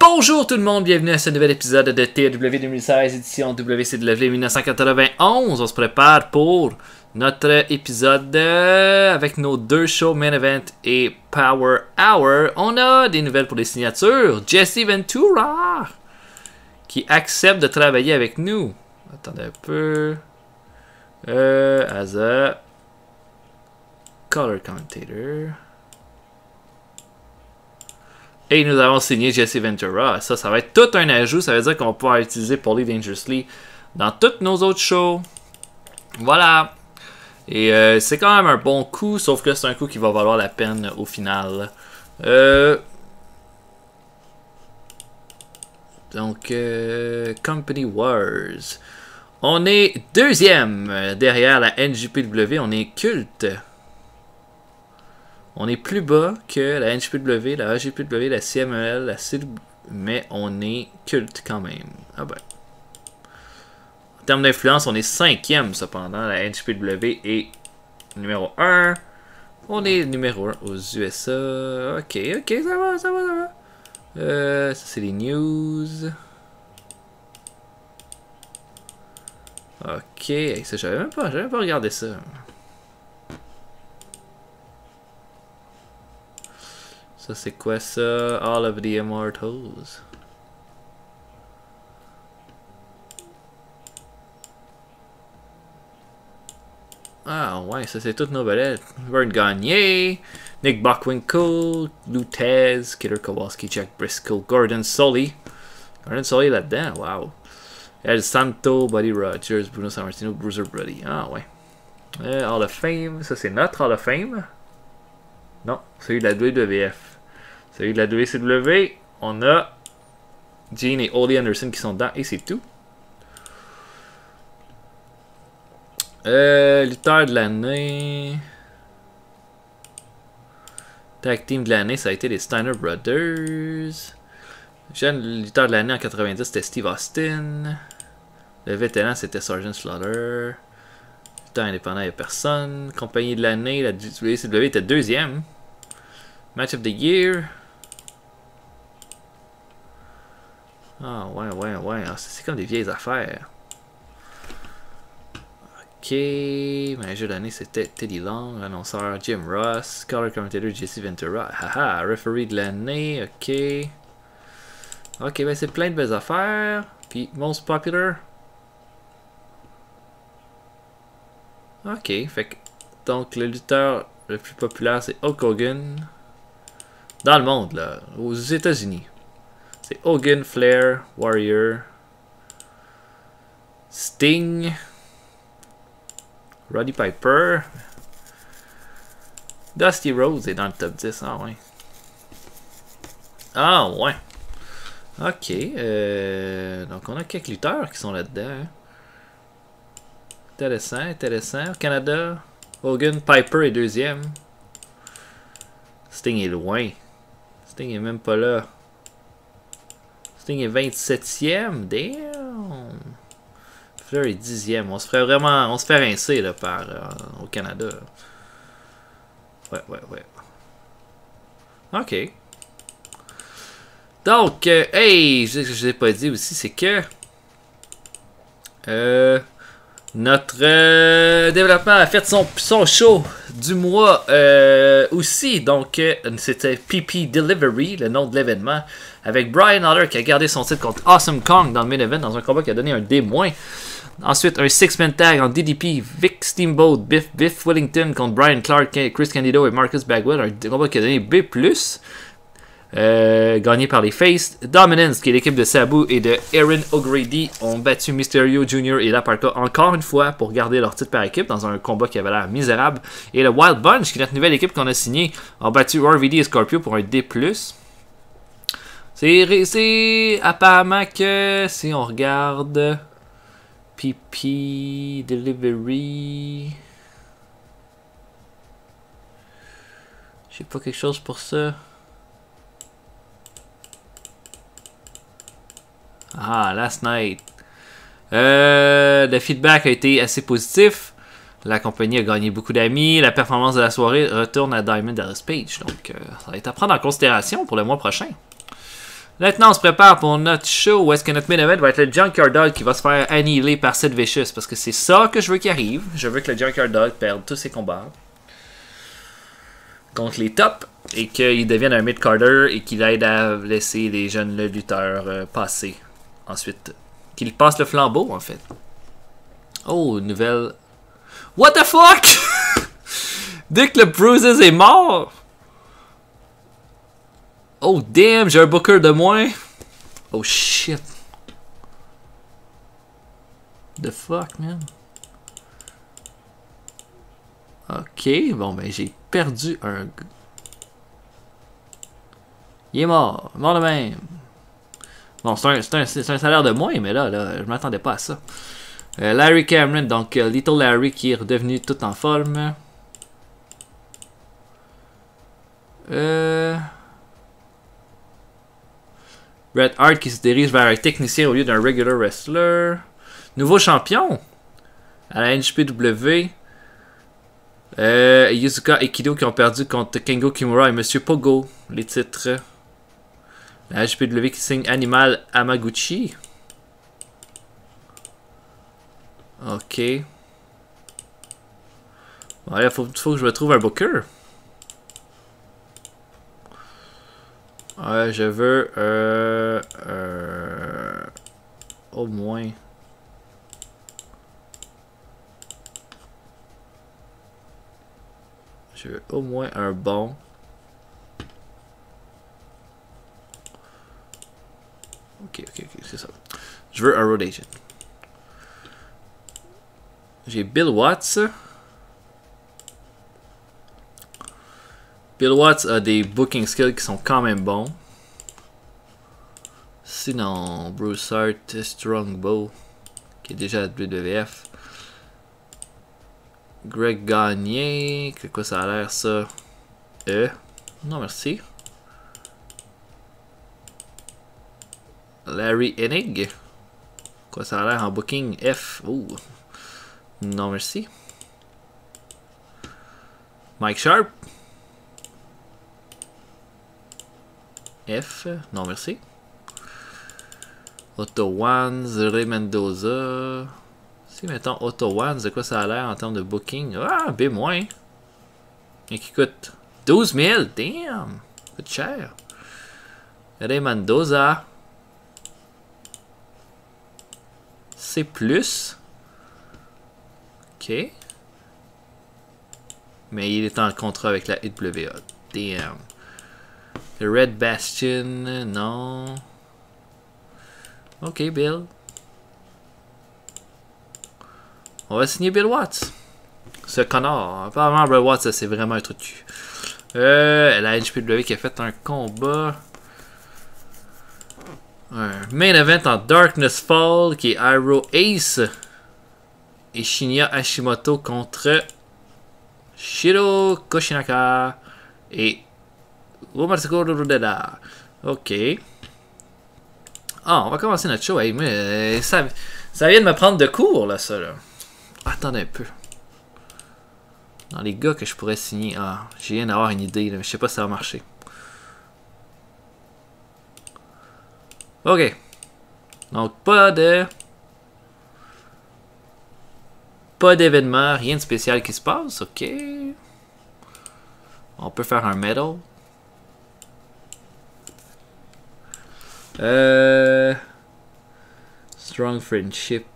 Bonjour tout le monde, bienvenue à ce nouvel épisode de TW 2016, édition WCW 1991. On se prépare pour notre épisode avec nos deux shows Main Event et Power Hour. On a des nouvelles pour les signatures. Jesse Ventura qui accepte de travailler avec nous. Attendez un peu. As a color commentator. Et nous avons signé Jesse Ventura. Ça va être tout un ajout. Ça veut dire qu'on va pouvoir utiliser Paulie Dangerously dans toutes nos autres shows. Voilà. Et c'est quand même un bon coup, sauf que c'est un coup qui va valoir la peine au final. Donc, Company Wars. On est deuxième derrière la NJPW. On est culte. On est plus bas que la NJPW, la AJPW, la CMLL, la CW, mais on est culte quand même. Ah ben. En termes d'influence, on est cinquième cependant. La NJPW est numéro 1. On est numéro 1 aux USA. Ok, ça va. Ça c'est les news. Ok, ça j'avais même pas regardé ça. Ça c'est quoi ça? All of the Immortals. Ah ouais, ça c'est toutes nos vedettes. Vern Gagne, Nick Bockwinkel, Lutez, Killer Kowalski, Jack Briscoe, Gordon Sully. Gordon Sully là-dedans, wow. El Santo, Buddy Rogers, Bruno Sammartino, Bruiser Brody. Ah ouais. Hall of Fame, ça c'est notre Hall of Fame. Non, celui de la WWF. Celui de la WCW, on a Gene et Ole Anderson qui sont dedans et c'est tout. Lutteur de l'année. Tag Team de l'année, ça a été les Steiner Brothers. Jeune lutteur de l'année en 90, c'était Steve Austin. Le vétéran, c'était Sergeant Slaughter. Lutteur indépendant, il n'y a personne. Compagnie de l'année, la WCW était deuxième. Match of the Year. Ah, ouais. Ah, c'est comme des vieilles affaires. Ok. Mais jeu d'année, c'était Teddy Long. Annonceur Jim Ross. Color commentator Jesse Ventura. Haha. Referee de l'année. Ok. Ok, ben c'est plein de belles affaires. Puis, most popular. Ok. Fait que. Donc, le lutteur le plus populaire, c'est Hulk Hogan. Dans le monde, là. Aux États-Unis. C'est Hogan, Flair, Warrior, Sting, Roddy Piper, Dusty Rhodes est dans le top 10. Ah ouais. Ah ouais. Ok. Donc on a quelques lutteurs qui sont là-dedans. Hein. Intéressant. Au Canada, Hogan, Piper est deuxième. Sting est loin. Sting est même pas là. Sting est 27e. Damn. Flair est 10e. On se ferait vraiment. On se fait rincer là, au Canada. Ouais. Ok. Donc, hey, je ne l'ai pas dit aussi, c'est que notre développement a fait son show du mois aussi. Donc, c'était PP Delivery, le nom de l'événement, avec Brian Hodder qui a gardé son titre contre Awesome Kong dans le main event, dans un combat qui a donné un D-. Ensuite, un 6-man tag en DDP, Vic Steamboat, Biff Wellington contre Brian Clark, Chris Candido et Marcus Bagwell, un combat qui a donné B+. Gagné par les Face. Dominance, qui est l'équipe de Sabu et de Aaron O'Grady, ont battu Mysterio Jr. et La Parka encore une fois pour garder leur titre par équipe dans un combat qui avait l'air misérable. Et le Wild Bunch, qui est notre nouvelle équipe qu'on a signée, ont battu RVD et Scorpio pour un D+. C'est apparemment que si on regarde PP Delivery, j'ai pas quelque chose pour ça. Ah, Last Night. Le feedback a été assez positif. La compagnie a gagné beaucoup d'amis. La performance de la soirée retourne à Diamond Dallas Page. Donc, ça va être à prendre en considération pour le mois prochain. Maintenant, on se prépare pour notre show où est-ce que notre main event va être le Junkyard Dog qui va se faire annihiler par Sid Vicious. Parce que c'est ça que je veux qu'il arrive. Je veux que le Junkyard Dog perde tous ses combats contre les tops et qu'il devienne un mid-carder et qu'il aide à laisser les jeunes lutteurs passer. Ensuite, qu'il passe le flambeau en fait. Oh, nouvelle... What the fuck? Dès que le Bruises est mort... Oh damn, j'ai un booker de moins. Oh shit. The fuck, man. Ok, bon ben j'ai perdu un... Il est mort, mort de même. Bon, c'est un salaire de moins, mais là je m'attendais pas à ça. Larry Cameron, donc Little Larry qui est redevenu tout en forme. Bret Hart qui se dirige vers un technicien au lieu d'un regular wrestler. Nouveau champion à la NJPW. Yuzuka et Kido qui ont perdu contre Kengo Kimura et Monsieur Pogo. Les titres. La NJPW qui signe Animal Hamaguchi. Ok. Bon, là, faut que je me trouve un booker. Ouais, je veux au moins. Je veux au moins un bon. Ok, c'est ça. Je veux un road agent. J'ai Bill Watts. Bill Watts a des booking skills qui sont quand même bons. Sinon, Bruce Hart, Strongbow, qui est déjà à WWF. Greg Gagné, que quoi ça a l'air ça? Non merci. Larry Hennig, quoi ça a l'air en booking? F, ouh. Non merci. Mike Sharp. F, non merci. Otto Wands, Ray Mendoza. Si mettons Otto Wands, de quoi ça a l'air en termes de booking? Ah, B-. Et qui coûte 12 000, damn! Coûte cher. Ray Mendoza. C+. Ok. Mais il est en contrat avec la IWA. Damn. Le Red Bastion, non. Ok, Bill. On va signer Bill Watts. Ce connard. Apparemment, Bill Watts, c'est vraiment un truc de cul. La NJPW qui a fait un combat. Un main event en Darkness Fall qui est Hiro Ace et Shinya Hashimoto contre Shiro Koshinaka et Umatsuko Rudeda. Ok. Ah, on va commencer notre show. Hey, mais ça vient de me prendre de court, là, ça. Là. Attendez un peu. Dans les gars que je pourrais signer. Ah, j'ai viens d'avoir une idée, là, mais je sais pas si ça va marcher. Ok. Donc, pas d'événement, rien de spécial qui se passe. Ok. On peut faire un medal. Strong friendship.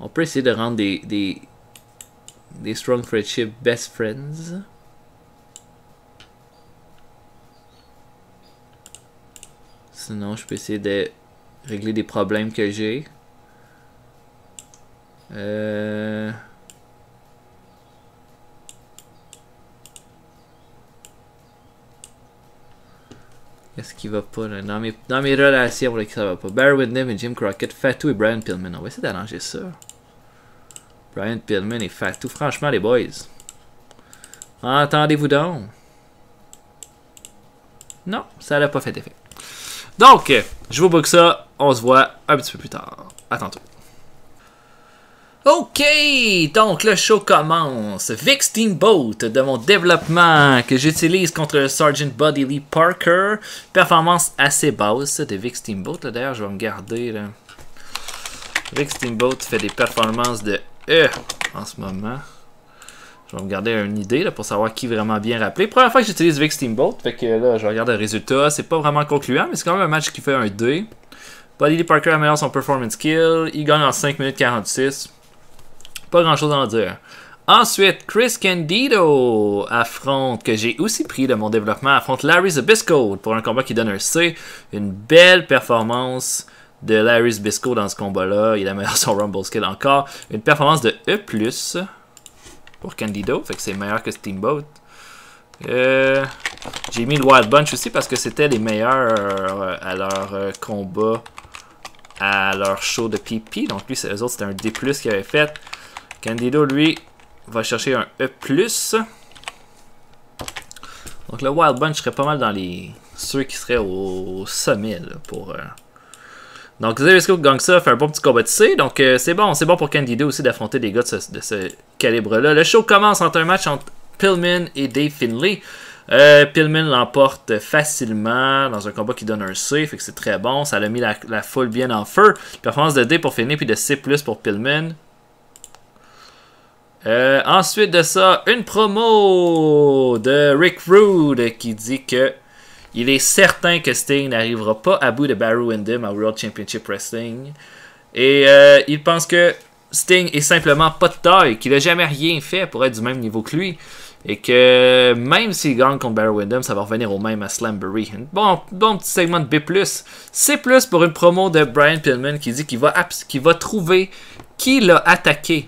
On peut essayer de rendre des strong friendship best friends. Sinon, je peux essayer de régler des problèmes que j'ai. Qu'est-ce qui va pas là? Dans mes relations, là, que ça va pas. Barry Windham et Jim Crockett, Fatou et Brian Pillman. On va essayer d'arranger ça. Brian Pillman et Fatou. Franchement, les boys. Entendez-vous donc? Non, ça n'a pas fait d'effet. Donc, je vous book ça. On se voit un petit peu plus tard. À tantôt. Ok, donc le show commence. Vic Steamboat de mon développement que j'utilise contre le Sergeant Buddy Lee Parker. Performance assez basse de Vic Steamboat. D'ailleurs, je vais me garder. Là. Vic Steamboat fait des performances de E en ce moment. Je vais me garder une idée là, pour savoir qui vraiment bien rappeler. Première fois que j'utilise Vic Steamboat, fait que là, je regarde le résultat. C'est pas vraiment concluant, mais c'est quand même un match qui fait un D. Buddy Lee Parker améliore son performance skill. Il gagne en 5 minutes 46. Pas grand chose à en dire. Ensuite, Chris Candido affronte, que j'ai aussi pris de mon développement, affronte Larry Zbyszko pour un combat qui donne un C. Une belle performance de Larry Zbyszko dans ce combat-là. Il améliore son Rumble Skill encore. Une performance de E+. Pour Candido, fait que c'est meilleur que Steamboat. J'ai mis le Wild Bunch aussi parce que c'était les meilleurs à leur combat, à leur show de PP. Donc lui, eux autres, c'était un D+, qu'ils avaient fait. Candido, lui, va chercher un E+. Donc le Wild Bunch serait pas mal dans les ceux qui seraient au sommet là, pour... Donc Zbyszko gagne ça, fait un bon petit combat de C. Donc c'est bon pour Candido aussi d'affronter des gars de ce calibre-là. Le show commence entre un match entre Pillman et Dave Finlay. Pillman l'emporte facilement dans un combat qui donne un C, fait que c'est très bon. Ça a mis la foule bien en feu. Performance de D pour Finlay, puis de C+, pour Pillman. Ensuite de ça, une promo de Rick Rude qui dit que il est certain que Sting n'arrivera pas à bout de Barry Windham à World Championship Wrestling. Et il pense que Sting est simplement pas de taille, qu'il n'a jamais rien fait pour être du même niveau que lui. Et que même s'il gagne contre Barry Windham, ça va revenir au même à Slamboree. Bon petit segment de B+. C+, pour une promo de Brian Pillman qui dit qu'il va trouver qui l'a attaqué.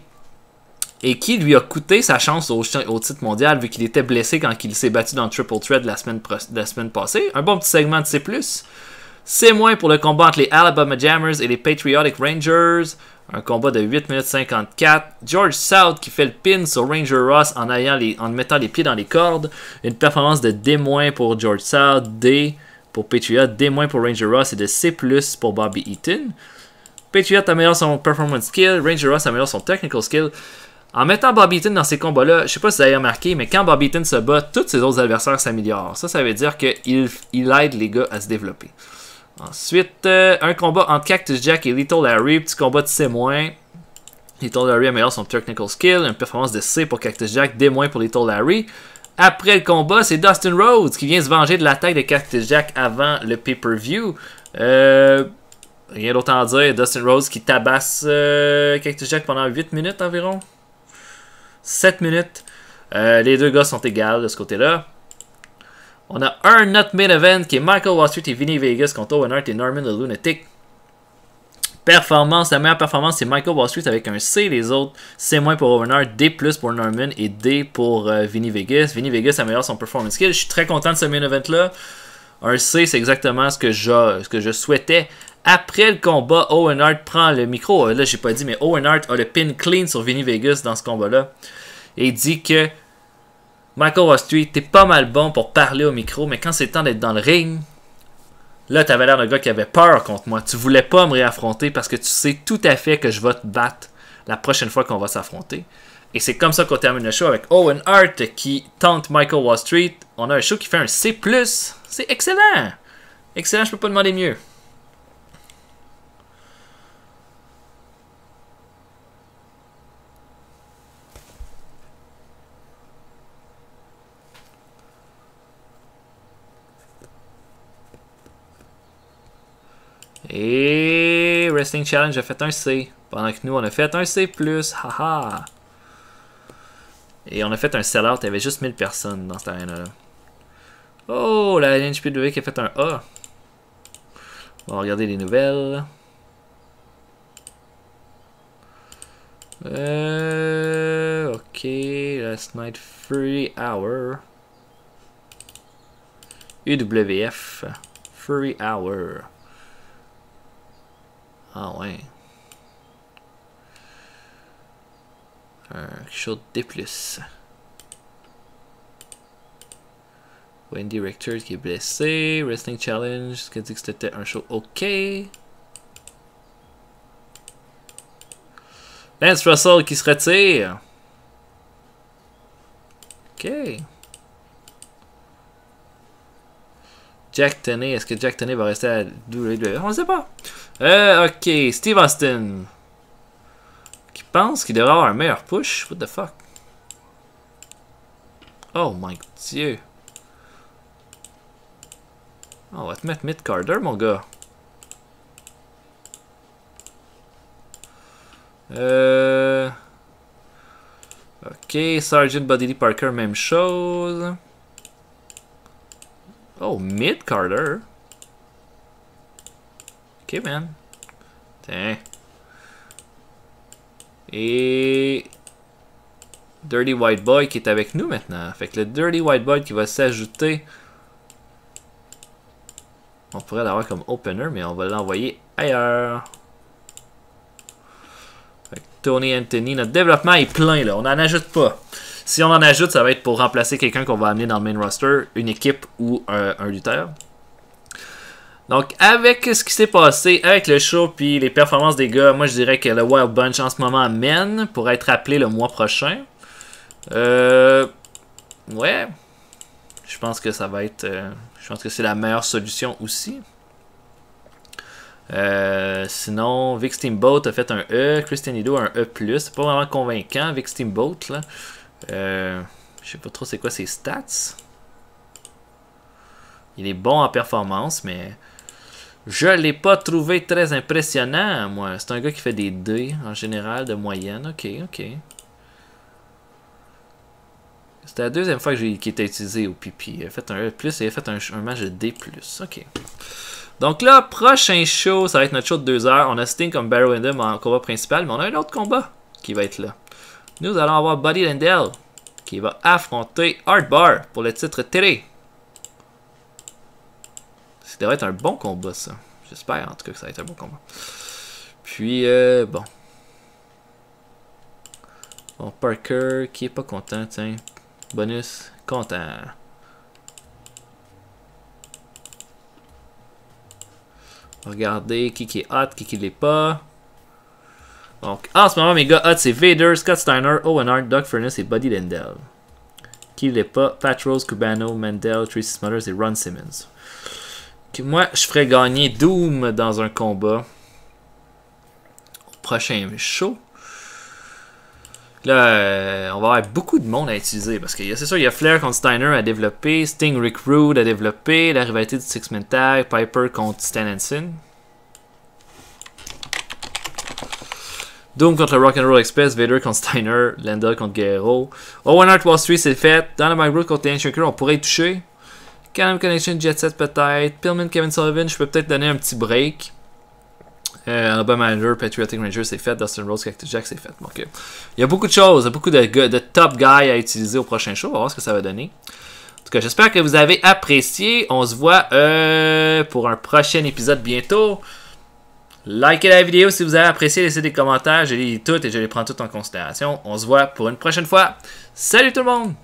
Et qui lui a coûté sa chance au titre mondial vu qu'il était blessé quand il s'est battu dans le Triple Threat la semaine passée. Un bon petit segment de C+. C- pour le combat entre les Alabama Jammers et les Patriotic Rangers. Un combat de 8 minutes 54. George South qui fait le pin sur Ranger Ross en mettant les pieds dans les cordes. Une performance de D- pour George South, D pour Patriot, D- pour Ranger Ross et de C+ pour Bobby Eaton. Patriot améliore son performance skill. Ranger Ross améliore son technical skill. En mettant Bobby Eaton dans ces combats-là, je sais pas si vous avez remarqué, mais quand Bobby Eaton se bat, tous ses autres adversaires s'améliorent. Ça veut dire qu'il aide les gars à se développer. Ensuite, un combat entre Cactus Jack et Little Larry. Petit combat de C-. Little Larry améliore son technical skill. Une performance de C pour Cactus Jack, D- pour Little Larry. Après le combat, c'est Dustin Rhodes qui vient se venger de l'attaque de Cactus Jack avant le pay-per-view. Rien d'autre à en dire. Dustin Rhodes qui tabasse Cactus Jack pendant 8 minutes environ. 7 minutes. Les deux gars sont égales de ce côté-là. On a un not main event qui est Michael Wall Street et Vinny Vegas contre Owen Hart et Norman the Lunatic. Performance, la meilleure performance c'est Michael Wall Street avec un C. Les autres, C- pour Owen Hart, D+ pour Norman et D pour Vinny Vegas. Vinny Vegas améliore son performance skill. Je suis très content de ce main event-là. Un C, c'est exactement ce que je souhaitais. Après le combat, Owen Hart prend le micro. Là, j'ai pas dit, mais Owen Hart a le pin clean sur Vinny Vegas dans ce combat-là. Et il dit que Michael Wall Street, t'es pas mal bon pour parler au micro, mais quand c'est le temps d'être dans le ring, là, t'avais l'air d'un gars qui avait peur contre moi. Tu voulais pas me réaffronter parce que tu sais tout à fait que je vais te battre la prochaine fois qu'on va s'affronter. Et c'est comme ça qu'on termine le show avec Owen Hart qui tente Michael Wall Street. On a un show qui fait un C+. C'est excellent! Excellent, je peux pas demander mieux. Et Wrestling Challenge a fait un C. Pendant que nous, on a fait un C+. Haha. Et on a fait un sell-out. Il y avait juste 1000 personnes dans cette arène-là. Oh, la NHPW qui a fait un A. On va regarder les nouvelles. Ok. Last Night Free Hour. UWF. Free Hour. Ah ouais. Quelque chose de D+. Wendy Richter qui est blessé. Wrestling Challenge qui a dit que c'était un show OK. Lance Russell qui se retire. OK. Jack Tunney. Est-ce que Jack Tunney va rester à WWE? On ne sait pas. OK. Steve Austin. Qui pense qu'il devrait avoir un meilleur push. What the fuck? Oh my dieu. Oh, on va te mettre mid-carder, mon gars. OK, Sergeant Buddy Lee Parker, même chose. Oh, mid-carder. OK, man. Tiens. Et... Dirty White Boy qui est avec nous maintenant. Fait que le Dirty White Boy qui va s'ajouter... On pourrait l'avoir comme opener, mais on va l'envoyer ailleurs. Fait que Tony Anthony, notre développement est plein là, on n'en ajoute pas. Si on en ajoute, ça va être pour remplacer quelqu'un qu'on va amener dans le main roster, une équipe ou un lutteur. Donc avec ce qui s'est passé avec le show puis les performances des gars, moi je dirais que le Wild Bunch en ce moment mène pour être appelé le mois prochain. Ouais. Je pense que ça va être... je pense que c'est la meilleure solution aussi. Sinon, Vic Steamboat a fait un E. Christian Ido un E+. C'est pas vraiment convaincant, Vic Steamboat. Là. Je sais pas trop c'est quoi ses stats. Il est bon en performance, mais... Je l'ai pas trouvé très impressionnant, moi. C'est un gars qui fait des D, en général, de moyenne. OK, OK. C'était la deuxième fois qu'il était utilisé au pipi. Il a fait un E+, et il a fait un match de D+. OK. Donc là, prochain show, ça va être notre show de 2 heures. On a Sting comme Barry Windham en combat principal, mais on a un autre combat qui va être là. Nous allons avoir Buddy Landel qui va affronter Hardbar pour le titre télé. Ça devrait être un bon combat, ça. J'espère en tout cas que ça va être un bon combat. Puis, bon. Bon, Parker qui est pas content, tiens. Bonus, content. Regardez qui est hot, qui l'est pas. Donc, en ce moment, mes gars hot, c'est Vader, Scott Steiner, Owen Hart, Doug Furnace et Buddy Landel. Qui l'est pas, Pat Rose, Cubano, Mandel, Tracy Smothers et Ron Simmons. Moi, je ferais gagner Doom dans un combat. Au prochain show. Là, on va avoir beaucoup de monde à utiliser. Parce que c'est sûr, il y a Flair contre Steiner à développer. Sting, Rick Rude à développer. La rivalité du Six-Man Tag. Piper contre Stan Hansen. Doom contre le Rock'n'Roll Express. Vader contre Steiner. Landel contre Guerrero. Owen Hart Wall Street, c'est fait. Dynamite Road contre Ian Shaker, on pourrait y toucher. Canam Connection, Jet Set peut-être. Pillman, Kevin Sullivan, je peux peut-être donner un petit break. Alabama Manager, Patriotic Ranger, c'est fait. Dustin Rhodes, Cactus Jack, c'est fait. Donc, il y a beaucoup de choses, beaucoup de top guys à utiliser au prochain show. On va voir ce que ça va donner. En tout cas, j'espère que vous avez apprécié. On se voit pour un prochain épisode bientôt. Likez la vidéo si vous avez apprécié. Laissez des commentaires. Je les lis toutes et je les prends toutes en considération. On se voit pour une prochaine fois. Salut tout le monde!